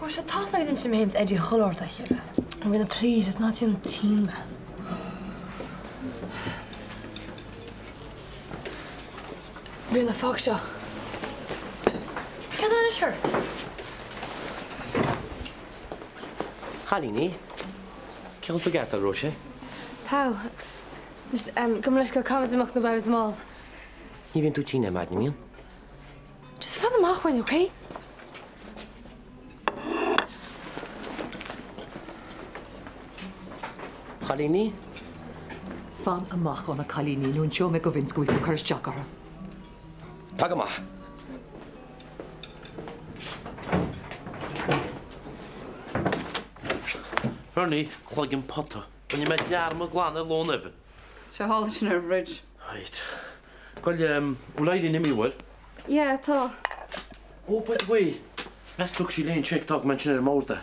Or should toss anything she means Eddie Hullard that here. I'm gonna please, it's not in teen. We're in the fog show. Get on a shirt. Halini, kill the gat Roche. Tau. Just come let's go comments among the boys mall. Even to China, madam. Just find them off when, okay? Halini? Fan amach on a Kalini, no show me go in school to curse Jackara. Tagama. Bernie, clogging Potter. When you met Yarma Glan alone ever. It's a holiday in our bridge. Right. Call Ulay in me well. Yeah, ta. Oh, but wait. Let's look she lane check talk mention her morda.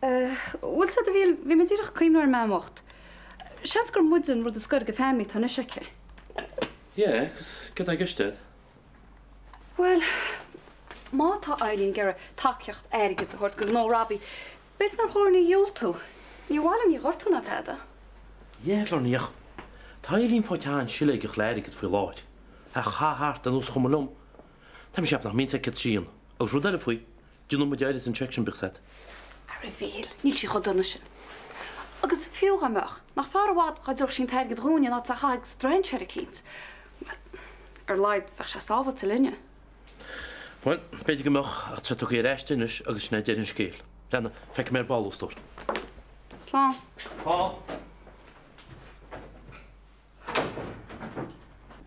Wel sa dy fi mynd i'r cwym o'r memocht. Sias gwr mwydyn rwyd ysgwyd gyffemi tan y siace. Yeah, cos gyda gysted. Wel, ma ta Eileen gyda taciocht gyda hwrs gyda no rabi. Beth na'r hwyr ni iwltw? Ni walan i gortw na teda. Yeah, Lorniach. Ta Eileen ffortian sile gych gyda ffwy laid. A cha hart yn os chwmwlwm. Tam siap nach mynd sec trin. Os rwyd ar y ffwy, dyn nhw'n mynd i'r injection bych set. Reveal, níl si chod donna sin. Agus fiú amach, nach far wad gaidir sin teir gyd rúin na ta haag strain cherikins. Leid fach se salva til linne. Wel, beth gymach a tra toch i'r estynnys agus sned i'r sgil. Lenna, fec me'r bol o stor. Slán. Ha.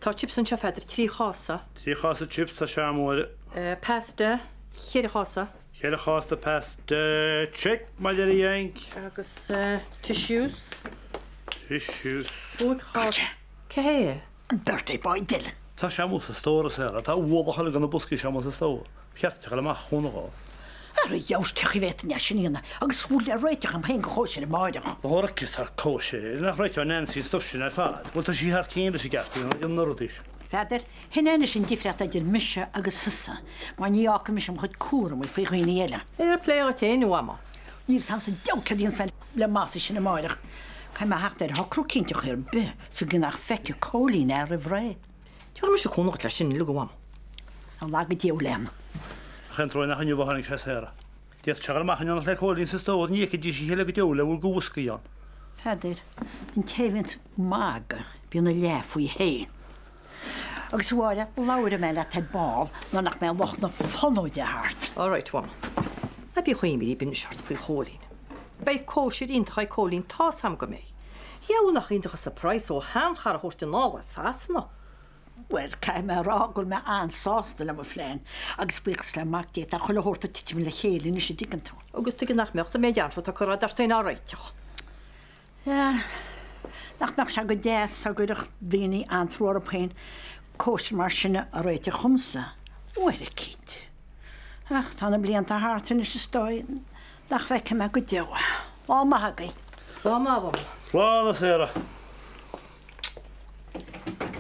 Tá chips yn siafedr, 3 chasa. 3 chasa chips ta siamwyd. Pasta, 4 chasa. Chéir chasta pasta, check, mae dyr i ainc. Agus tissues. Tissues. 2 chasa. Ce he? Yn birthday boy dil. Ta siamw sa stor o sera, ta wobach hali gan y bwsgu siamw sa stor. Piath tiach ala mach hwn o go. Ar y iaws tiach i fet yn iasin i yna, agus swle reitiach am hen gychosyn y maedach. Hor acus ar cosi, nach reitio Nancy stwfsyn ar ffad. Wel ta si har cyn ys i gati, yn nyrwydys. Feder, hyn enys yn diffriad ydy'r misio agus hysa. Mae'n ni ac yn misio mchyd cwr am wy'n ffeich o'n i ela. Play o te nhw ama. Ni'r saws yn dewca di'n ffen le mas eisiau y maedach. Cael mae hachder hocrw cyntioch i'r by, so gynna'ch fecio colin ar y fre. Ti'n misio cwnwch lle sy'n lwg o am. Yn lag i diw len. Chyn troi nach yn yw fohannig sias era. Diolch siagal mach yn lle colin sy'n stod, ni ec i disi hela gydaw le wyl gwsgu iawn. Feder, yn tefynt mag, by'n y leff i hen. Agus wara, lawr y mel at y bol, na nach mewn loch na ffonwyd y hart. All right, wam. Na bi chwym i byn siart fwy cholin. Bai cosid un tchai colin ta sam gymau. Iawn nach un dych surprise o ham char a hwrt yn ôl a sas no. Wel, cael mae rogol mae ansos dyl am y fflen, agus bych sla mag diet a chwle hwrt a titi mynd y chelin eisiau digan to. Agus ty gynach mewn sy'n median sio ta cyrraedd ar stein arreitioch. Ja, nach mewn siag o des a gwydych ddini anthro ar y pein, Coach Marshina a roi't je chumsa. Oer y kid. Ach, tan y bliant a hart yn ysg stoi. Nach fec yma gwydioa. O mahagi. O ma fo. Rwan y sera.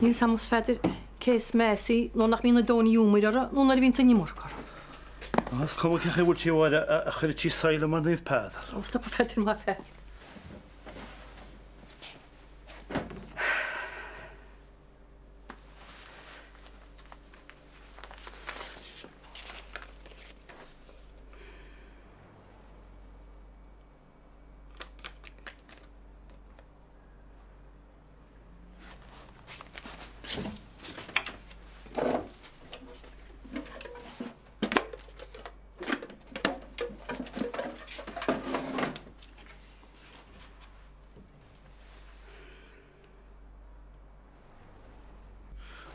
Ni'n samos feder, ces mesi, no nach mi'n doni iwmwyr ar, no na fi'n tynnu mwrgar. As cwmwch eich wrth i wad a chyr ti sail yma nif pad. O, stop o feder ma fed.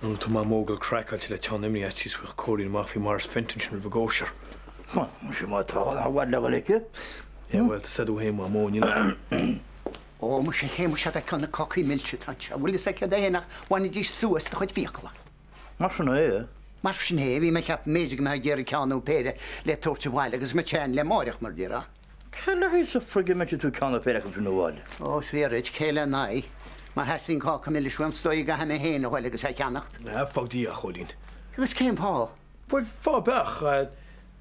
Nú tá má mógal crackal til a tean imní etí suich cóirí amach fi mars fentin v góisiir. Si má tá a bhhaid le leice? Ja, well, tá sadú héim a móin ina. Ó, mu sé héim se kann na cocí milse tanse. Bhfuil is ce déanaach bhainna dí suas na chuid fiacla. Mar sin é? Mar sin hé, bhí me ceap méidir me ggéir ceanú péire le tuirte bhile agus me tean le máireach mar dtíra. Ceile hí sa fuige me tú ceanna péireach an bháil. Ó, svírid, céile naí. Mar heslín cá camille swam stoi ga hana héna bhile agus ceannacht. Ja, fágdí a cholín. Agus céim fá? Bud fá bech,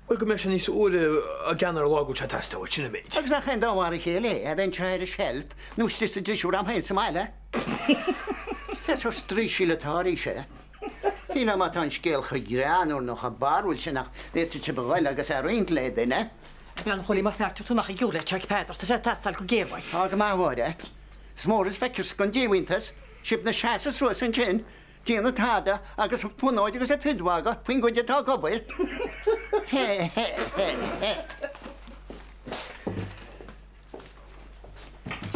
Well, go meis níos úra a ganar lágú se testa bhid sinna méid. Agus nach chan dáhhar chéile a bhain treir a shelf, nús tí sa disú am hain sa meile. Hes ó strí sílatáí sé. Hína má tan scéalcha gréanú nach a barúil sin nach bhéte se bhil agus a roiint le duine. Blan cholí mar ferú tú nach i gúla Chuck Peters tá sé testal go géhhaid. Tá go máhide. Smóras feiceir gon díhaintas, sib na seasa suas an sin, díana táda agus funáid agus a fidhága, faoin go detá gobair.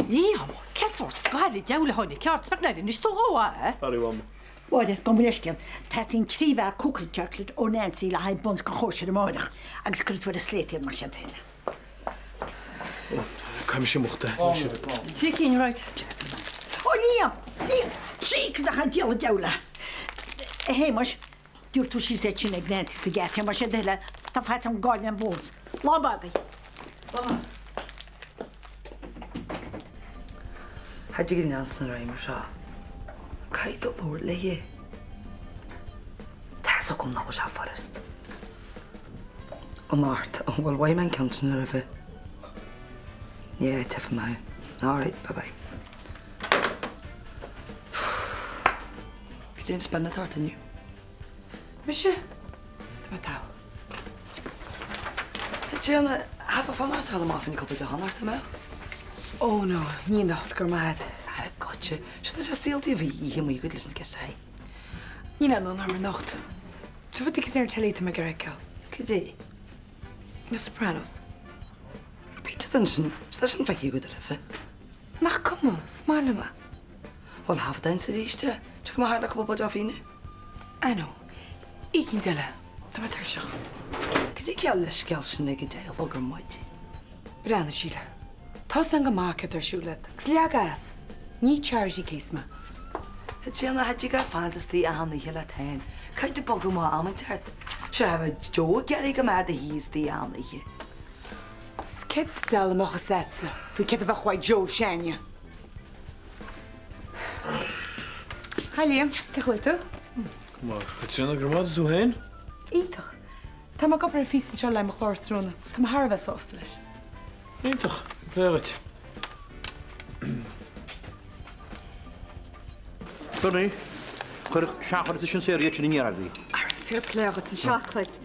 Níam, ceúir sáilí deula háinna ceart spegnaid ní tóá, Paríham. Báide go muiscin, Tá tín tríheh cúcailteachlit ó Nancy le haid bons go chóisiir máideach agus chuir a sléitiad mar sin héile. Caim sin muchta. Tí cín ráid. Ó níam, trí nach an déala deula. Héimas, dúir tú sí sé sin ag Nancy sa gceafé mar sin déile tá feit an gáin an bós. Lábagaí. Had you getting na raim seo? Cai do lúir le hé. Tá gom ná se forest. An áirt an bhfuil bhaim an count na rih. Ní tefa mai. Alright, bye-bye. Go dtíon spenna tartaniu. Mise? Tá tá. Tíanna hafa fanart tal má fin coppa de hanart me? Ó no, ní nacht gur maid. Ar gotcha, sinna sé stíaltí bhí í mú go listen ge sé. Ní na nó mar nacht. Tu fu ik ar telíta me gar ceil. Cudé? Na Sopranos. Repeat den sin, sta sin feici go rife. Nach cumú, smáile ma. Wel hafa dain sa ríiste, tu go hána coppa bud áfíine? Ano, í cinn deile, tá mar tar seach. Cudé ceall leis ceall sinna go dé logur maid. Brana síle. Tá an go mácha ar siúlad, gus leagas. Ní chargí céisma. Tíanna had you got fantasy a hanna heile tain. Cai de bogú má am teart. Se hafa Jo gerí go mad a híos tí anna hi. Skid del mocha setsa, fi ced a bheithaid Joe Shania. Hi Liam, ce chuil tú? Mar chutíanna gramad sú hain? Ítach. Tá má gopur fís seo le mo chlár trúna. Tá Harbheith sósta leis. Íntach, léirt. Tony, chuir seaachir sin sé réit sin níaragaí. Ar fair play agad san seachleid.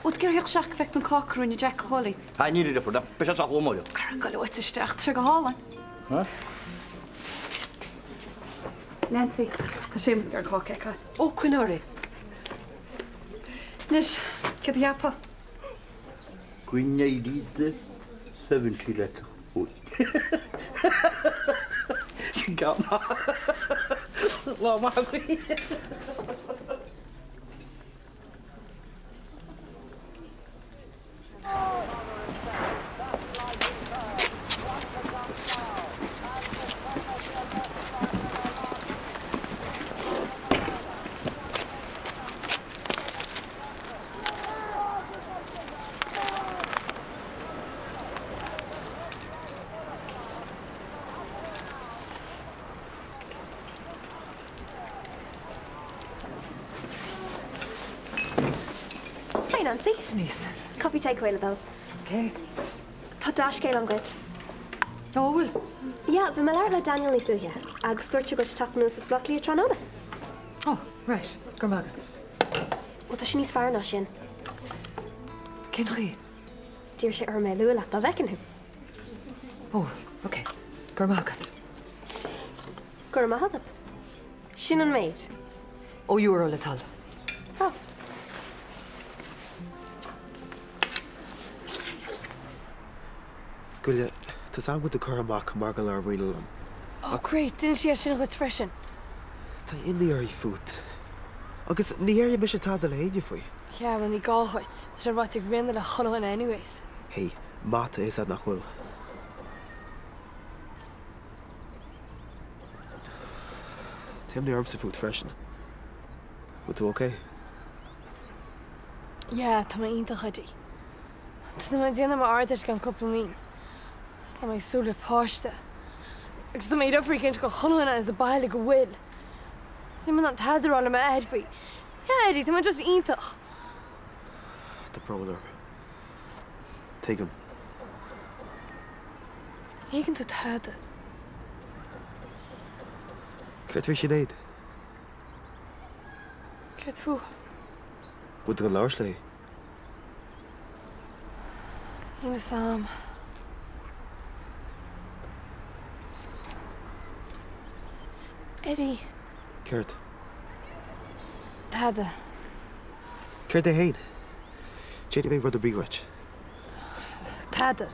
Út gur heoch seach fecht an cácrún i Jack Holly. Ha ní idir furda, be seach ómáile. Ar go lehaid isteach tre go hálan. Nancy, tá sémas gur cácecha. Ó cuinári. Nis, cad iapa? Gwine i líde 70 letach bwyd. Sy'n gael na. Lo ma gwi. Hi Nancy. Denise. Coffee takeaway though. Okay. Tá dash gael am good. Oh, well. Yeah, the Millar le Daniel is here. Agus storch go tap nus is broccoli tranona. Oh, right. Gormaga. Wat is niet zwaar na sin. Ken chi? Dier sé ar me lula ba vecken hu. Oh, okay. Gormaga. Gur ma hagat. Sin an maid. Oh, euro letal. Oh. Gwylia, tas am gwyd y cormac margal ar wyl am. Oh, great. Didn't she sin go freshen? Ta inni ar I ffwt. Agus ni ar I bys y tad al ein fwy. Yeah, when he got it. There's a rotic rin that a cholo in anyways. Hei, mata is ad nach wyl. Tim ni arm sy ffwt freshen. Wyt tu okay? Yeah, tá ein ta chadi. Tá ma dina ma artis gan couple me. Tá ma súla páiste. Agus tá ma iad africans go chonhana is a baile go bhfuil. Sim man tadar an ma edfri. Yeah, Eddie, tá ma just intach. The prowler. Take him. Éigean tú tada. Cert bhí sin éiad? Ceirt fuair. Bud go leabhar slé. Ína Sam. Eddie. Cert. Tada. Cert é héad. Jadie bheith rud a bíghait. Tada.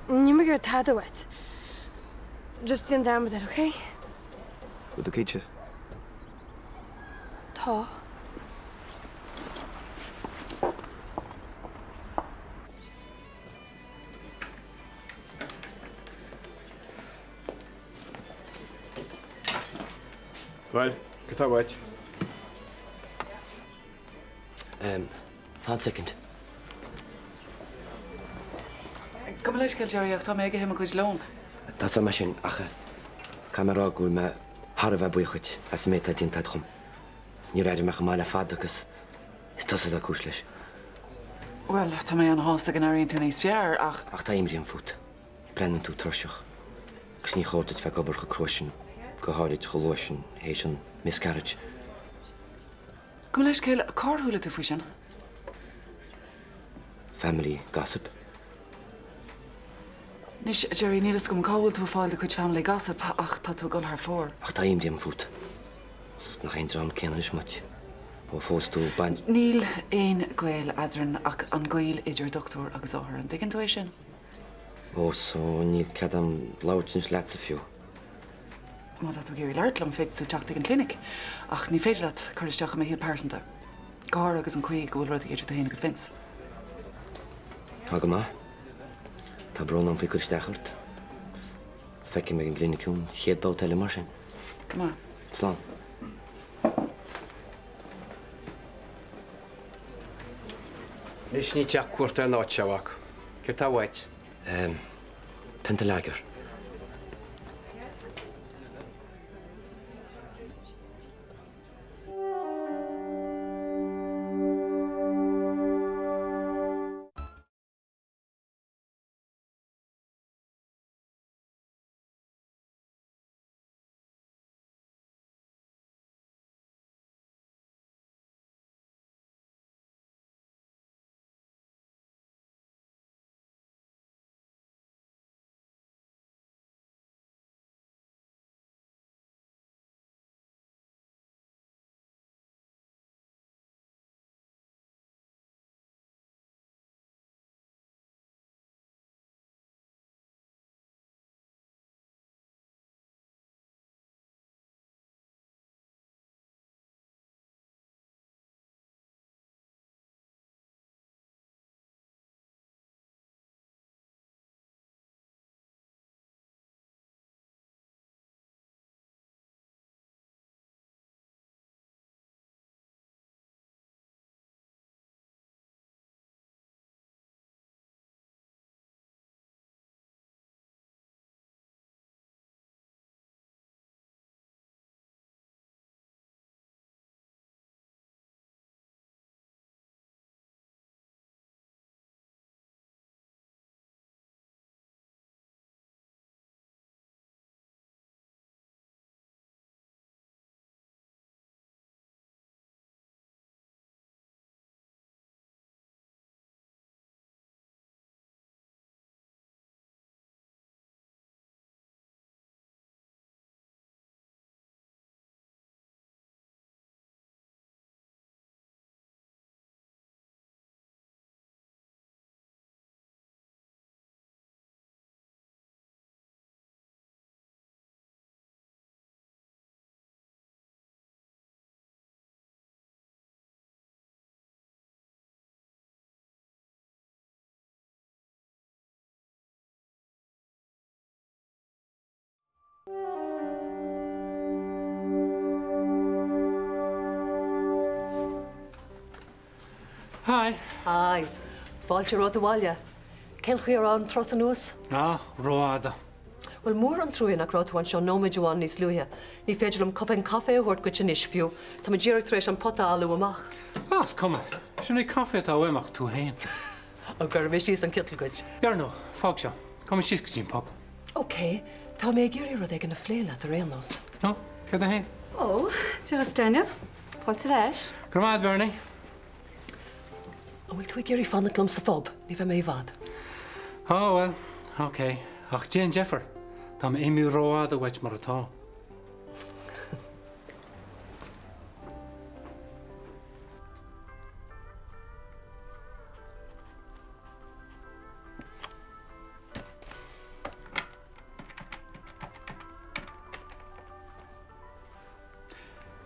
Ní me gur tada wet. Just dín darma dar, okay? Bud a céite. Tá. Well, get that wet. 1 second. Come leis cael Jerry ach tá mé him a chuid lón. Tá sa sin acha. Camera gúil me har bheith buchuid as mé a dínta chum. Ní réidir me máile fad agus is tu a cúis leis. Well, tá mé an hásta gan aíon tú níos fear ach... Ach tá imríon fút. Brennan tú troiseach. Gus ní chóirtaid fe gobar go croisin, go háirid cholóisin, hééis an miscarriage. Come leis cael cárthúla tú fú sin? Family gossip. Nis, Jerry, nílas gom cáhfuil tú fáil de chuid family gossip ach tá tú gol haar fór. Ach tá imríon fút. Nach ein drám céan is muid. Ó fós tú baint... Níl éon gweil adran ach an gweil idir doctor agus áhar an diggin tú é sin? Ó, so níl cad an blautin leat a fiú. Má dat tú géirí leirtlam féit tú teach an clinic ach ní féidir leat chuiristeach mé híl persanta. Gár agus an chuig gúil rud idir tú héana agus Vince. Tá go má. Tá brón an fiúil stechart. Feici me an gliniciún, chéad bá teile mar sin. Go má. Slán. Nis ní teach cuairta an áit seabhach. Get that wet. Pentalager. Hi. Hi. Fáilte rud bháile. Cén chuí an tros an nuas? Ná, roáda. Well, mór an trúin nach rátáin seo nóid Joán níos luúthe. Ní féidir am copin caé thuirt go sin is fiú, Tá ddíirecht éis an potáú amach. Bas, come on. Sinna cafe tá bhaimach tú hain. Ó gur bhí síos an kittelcuid. Bearno, fág seo. Come síos go dín pop. OK, tá mé géirí rud ag an na phléile a rénos. No, cad a hain? Ó, tú a Steiner? Pont reis? Gramad, Bernie. A bhfuil tú géirí fan glum sa fob, ní bheith mé bhd. Oh, well, OK. Ach, Jane Jeffer. Tá éimú róád a bhaid mar atá.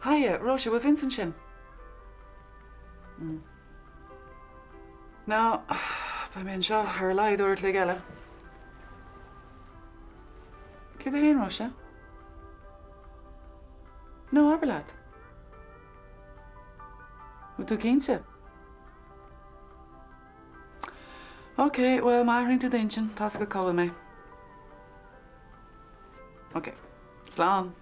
Hiya, Rosie, with Vincent sin. No, ba mén seo ar leid úirt le geile. Cé a haon, Rosie? No, Aberlad. Bú tú cínte? OK, well, má rínta daintin, tá go colla mé. OK, slán.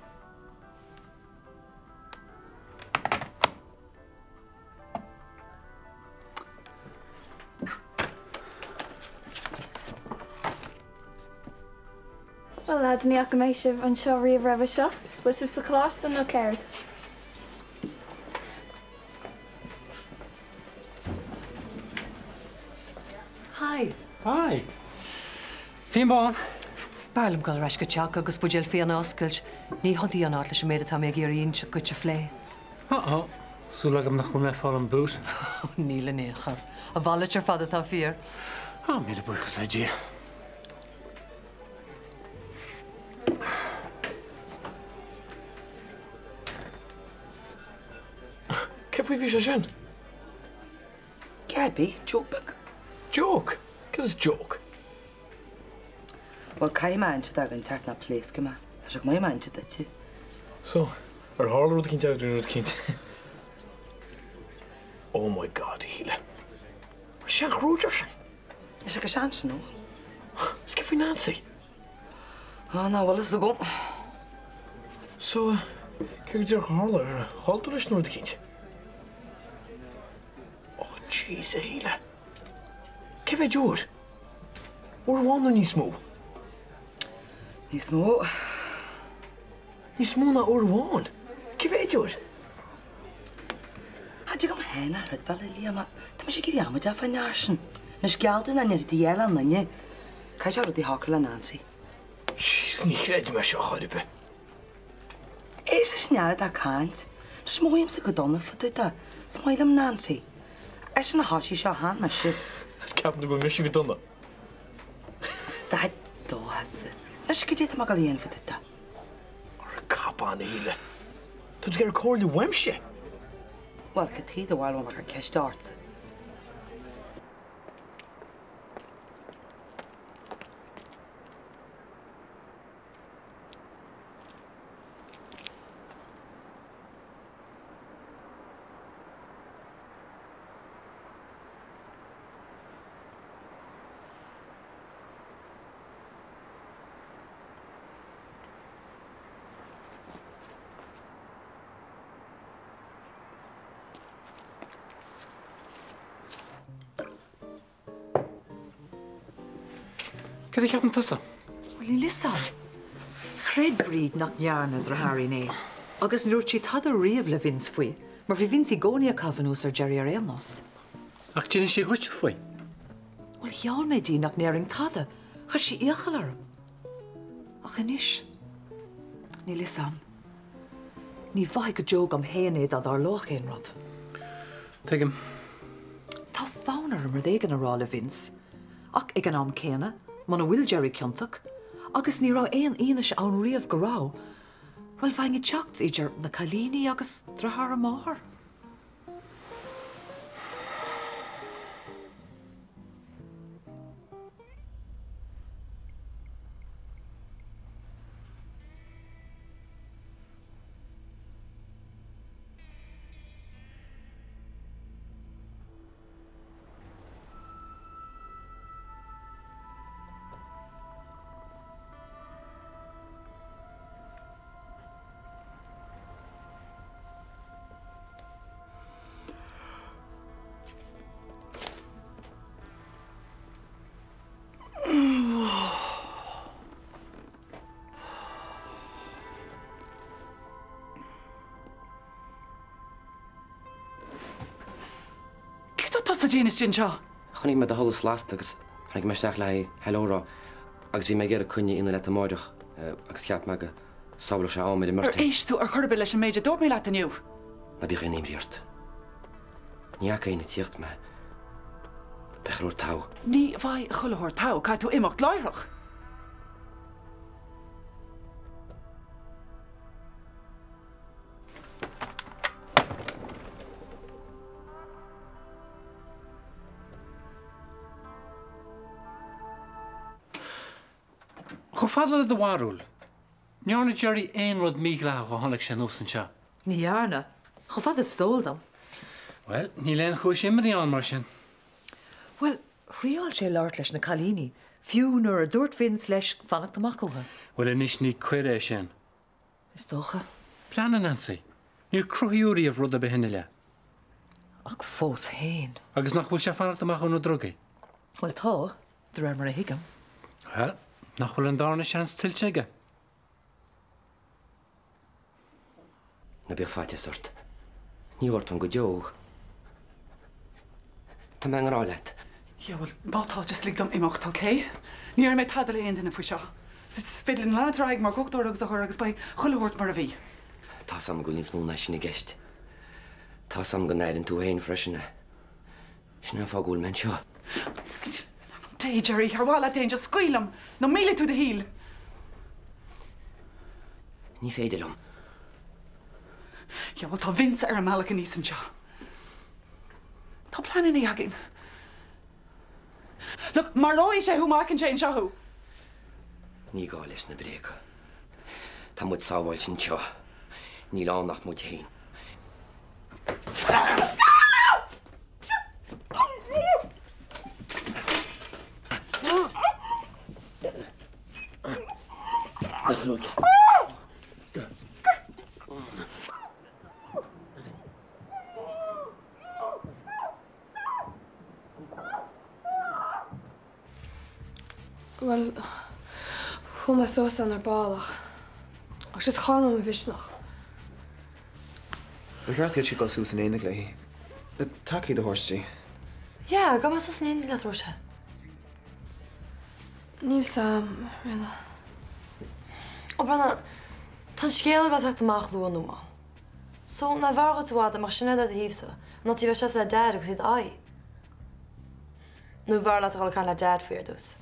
Well, lads, ní go mééis sibh an seo riomh raibh seo, bud sibh sa chláiste nó céird. Hi. Hi. Fion bán? Barlam go reis go teach agus buéil féan oscailt, ní hodí an áit leis méad tá mé géiríonn se go te phlé. Súla agam nach chun le fá an bút. Níla néchar. A bhhaile ar fada tá fíor. Mí buchas le dí. Kif vi sin? Gabby, joke. Joke? Cos joke? Wel, cael maen ti dag yn tart na ples gyma. Tá siag mai maen ti dyti. So, harl rwyd cynt awr rwyd cynt. Oh my god, hile. Sian chrwyd ar sy'n? Is siag a sians nhw? Sgif fi Nancy? Na, wel, ys o gom. So, cyrg di'r harl ar haltol ys rwyd cynt? Jeez, hile. Kif e dŵr? O'r wan o'n nismo? Nismo? Nismo na o'r wan? Kif e dŵr? Hadde gom hen ar hyd fel Elia, ma dyma si gyda am y daff yn narsyn. Nes galden a nid i el an nynnu. Cai siarad i hocl a Nancy. Jeez, ni chred me sio choribe. Eis ys niarad a cant. Nes mwy am sy'n gydonna ffodyd a. Smail am Nancy. Eis yna hosi sio han ma si. Cap nhw gwmys i gydonna. Stad do hasi. Nes gyda dyma gael un ffodyd a. Ar y cap an hile. Dwi'n gael cor ni wemsi. Wel, gyda dy wael o'n mac a cesh dart. Cad i capn tusa? Wel, ní lisan. Chred bríd nach nearna dra Harry né. Agus nrúd si tad a riamh le vins fwy. Mar fi vins i goni a cafanús ar Jerry Arenos. Ach, dyn si hwtio fwy? Wel, hiawl me di nach nearing tada. Chas si iachal arm. Ach, yn ish. Ní lisan. Ní fai go jog am héanaid ad ar loch ein rod. Tegum. Tá fawn ar ymryd egan ar le vins. Ach, egan am cena. Man a will Jerry Kyontach, agus ní rá éon aonis an riamh go rá. Well, bhain i teacht idir na Calíní agus drahar a máthar. Sa déana sin seo? Chnig me a holas last agus ag meisteach le helórá agus bhí mé ggéar a cunne ina le amaireach agus ceap me go sabla se áid mar. Éis tú ar chuirbe leis an méidir dó mé le aniu. Na bí éimríart. Ní ina tíocht me bechúir tá. Ní bhaid chulathir tá cai tú imimecht leireach. Chu fadla le do bhharúil. Nearna Jerry aon rud míle go tháinig sé nósan seo. Níarna, chu fad is sóldam. Well, ní leon chuis imí an mar sin. Well, riáil sé leart leis na chalíní, fiú nuair a dúirt vins leis fannacht amachcótha. Well, inis ní cuire sin. Is dócha? Pleanna Nancy. Níor cruthúí a rud a behinne le. Ach fós héin. Agus nach bhfuil sé fannacht amach nó drogaí. Well, tá, de raibh mar a hiigem. Well, nach bhfuil an dána seans tilteige. Na bíoh fáte sort. Ní bhart an go deog. Tá me an rálet. Ja, well, bátá just lig dom imimecht, oké? Ní ar mé tad le aon duna fa seo. Dis féidir an lenaráig mar gochtúir agus a thuir agus ba chulahirt mar a bhí. Tá sam go níos múna sinna gceist. Tá sam go néidir tú haon freisinna. Sinna fágúil men seo. Dé, Jerry, ar bhála déon just scuilm. nó míle tú de híl. Ní féidirlumm. Ja, well, tá Vince ar a meach an níos an seo. Tá planan í agin. Look, mar róí sé thu mácin sé an seothú. Ní gá leis na bréca. Tá mud sábháil sin seo. Ní lánach mud hain. Wel, chum a sos an ar bálach. Agus is chána a bhisnach. Beart si go sús an éananig le hí. Na takeí do thuirtí. Ja, go mas an éananig le rúise. Níl sam, rinne. Ó brenna, tá scéal go teach amach lua nóá. So na bhargad bhád amach sinna ar híomsa, nó tí bheith sé le dead agus iad ai. Nó bhar le gáil can le dead faoir dús.